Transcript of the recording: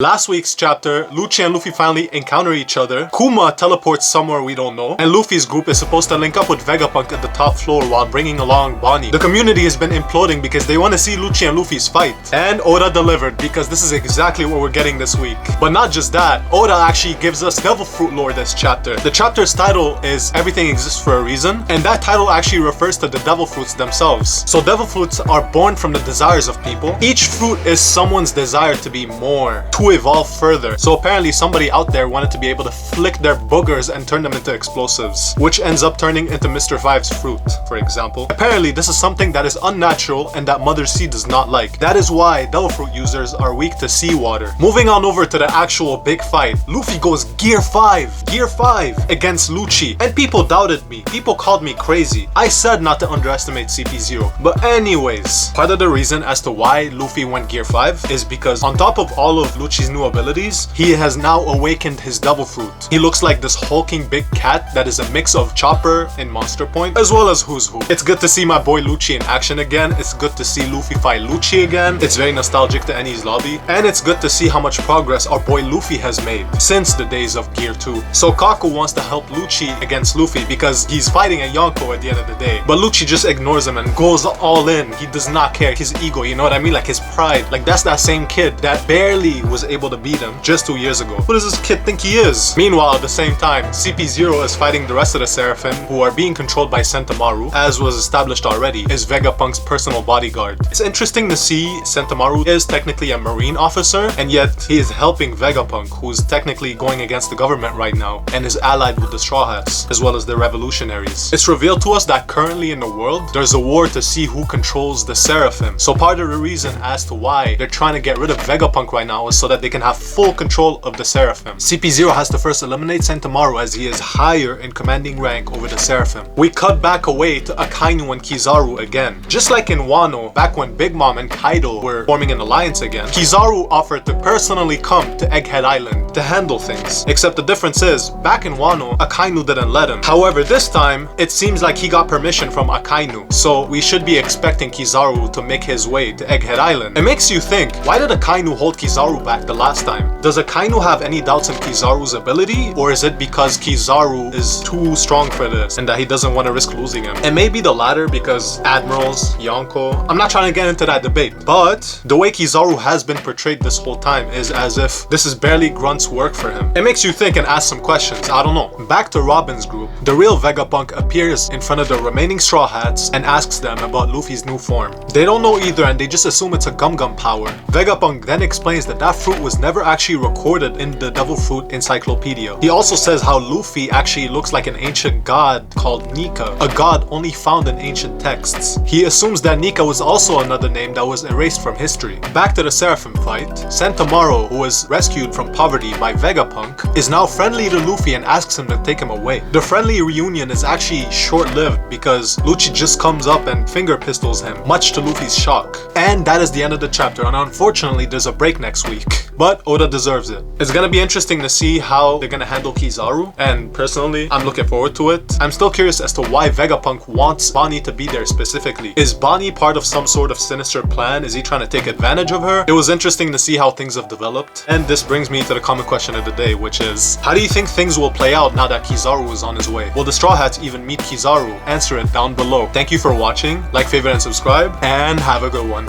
Last week's chapter, Lucci and Luffy finally encounter each other. Kuma teleports somewhere we don't know, and Luffy's group is supposed to link up with Vegapunk at the top floor while bringing along Bonney. The community has been imploding because they want to see Lucci and Luffy's fight. And Oda delivered because this is exactly what we're getting this week. But not just that, Oda actually gives us Devil Fruit lore this chapter. The chapter's title is Everything Exists for a Reason, and that title actually refers to the Devil Fruits themselves. So Devil Fruits are born from the desires of people. Each fruit is someone's desire to be more, to evolve further. So apparently somebody out there wanted to be able to flick their boogers and turn them into explosives, which ends up turning into Mr. Five's fruit, for example. Apparently this is something that is unnatural and that Mother Sea does not like. That is why Devil Fruit users are weak to seawater. Moving on over to the actual big fight, Luffy goes Gear 5 against Lucci, and people doubted me. People called me crazy. I said not to underestimate CP0. But anyways, part of the reason as to why Luffy went Gear 5 is because on top of all of Lucci's new abilities, he has now awakened his Devil Fruit. He looks like this hulking big cat that is a mix of Chopper and Monster Point, as well as Who's Who. It's good to see my boy Lucci in action again. It's good to see Luffy fight Lucci again. It's very nostalgic to Enies lobby. And it's good to see how much progress our boy Luffy has made since the days of Gear 2. So Kaku wants to help Lucci against Luffy because he's fighting a Yonko at the end of the day. But Lucci just ignores him and goes all in. He does not care. His ego, you know what I mean? Like his pride. Like that's that same kid that barely was able to beat him just 2 years ago. Who does this kid think he is? Meanwhile, at the same time, CP0 is fighting the rest of the Seraphim, who are being controlled by Sentomaru, as was established already, is Vegapunk's personal bodyguard. It's interesting to see Sentomaru is technically a marine officer, and yet he is helping Vegapunk, who's technically going against the government right now, and is allied with the Straw Hats, as well as the revolutionaries. It's revealed to us that currently in the world, there's a war to see who controls the Seraphim. So part of the reason as to why they're trying to get rid of Vegapunk right now is so that they can have full control of the Seraphim. CP0 has to first eliminate Sentomaru as he is higher in commanding rank over the Seraphim. We cut back away to Akainu and Kizaru again. Just like in Wano, back when Big Mom and Kaido were forming an alliance again, Kizaru offered to personally come to Egghead Island to handle things. Except the difference is, back in Wano, Akainu didn't let him. However, this time, it seems like he got permission from Akainu, so we should be expecting Kizaru to make his way to Egghead Island. It makes you think, why did Akainu hold Kizaru back the last time? Does Akainu have any doubts in Kizaru's ability, or is it because Kizaru is too strong for this and that he doesn't want to risk losing him? It may be the latter because admirals, Yonko. I'm not trying to get into that debate, but the way Kizaru has been portrayed this whole time is as if this is barely Grunt's work for him. It makes you think and ask some questions. I don't know. Back to Robin's group, the real Vegapunk appears in front of the remaining Straw Hats and asks them about Luffy's new form. They don't know either and they just assume it's a Gum Gum power. Vegapunk then explains that that fruit was never actually recorded in the Devil Fruit Encyclopedia. He also says how Luffy actually looks like an ancient god called Nika, a god only found in ancient texts. He assumes that Nika was also another name that was erased from history. Back to the Seraphim fight, Sentomaru, who was rescued from poverty by Vegapunk, is now friendly to Luffy and asks him to take him away. The friendly reunion is actually short-lived because Lucci just comes up and finger pistols him, much to Luffy's shock. And that is the end of the chapter, and unfortunately there's a break next week. But Oda deserves it. It's gonna be interesting to see how they're gonna handle Kizaru, and personally, I'm looking forward to it. I'm still curious as to why Vegapunk wants Bonney to be there specifically. Is Bonney part of some sort of sinister plan? Is he trying to take advantage of her? It was interesting to see how things have developed. And this brings me to the common question of the day, which is, how do you think things will play out now that Kizaru is on his way? Will the Straw Hats even meet Kizaru? Answer it down below. Thank you for watching. Like, favorite, and subscribe, and have a good one.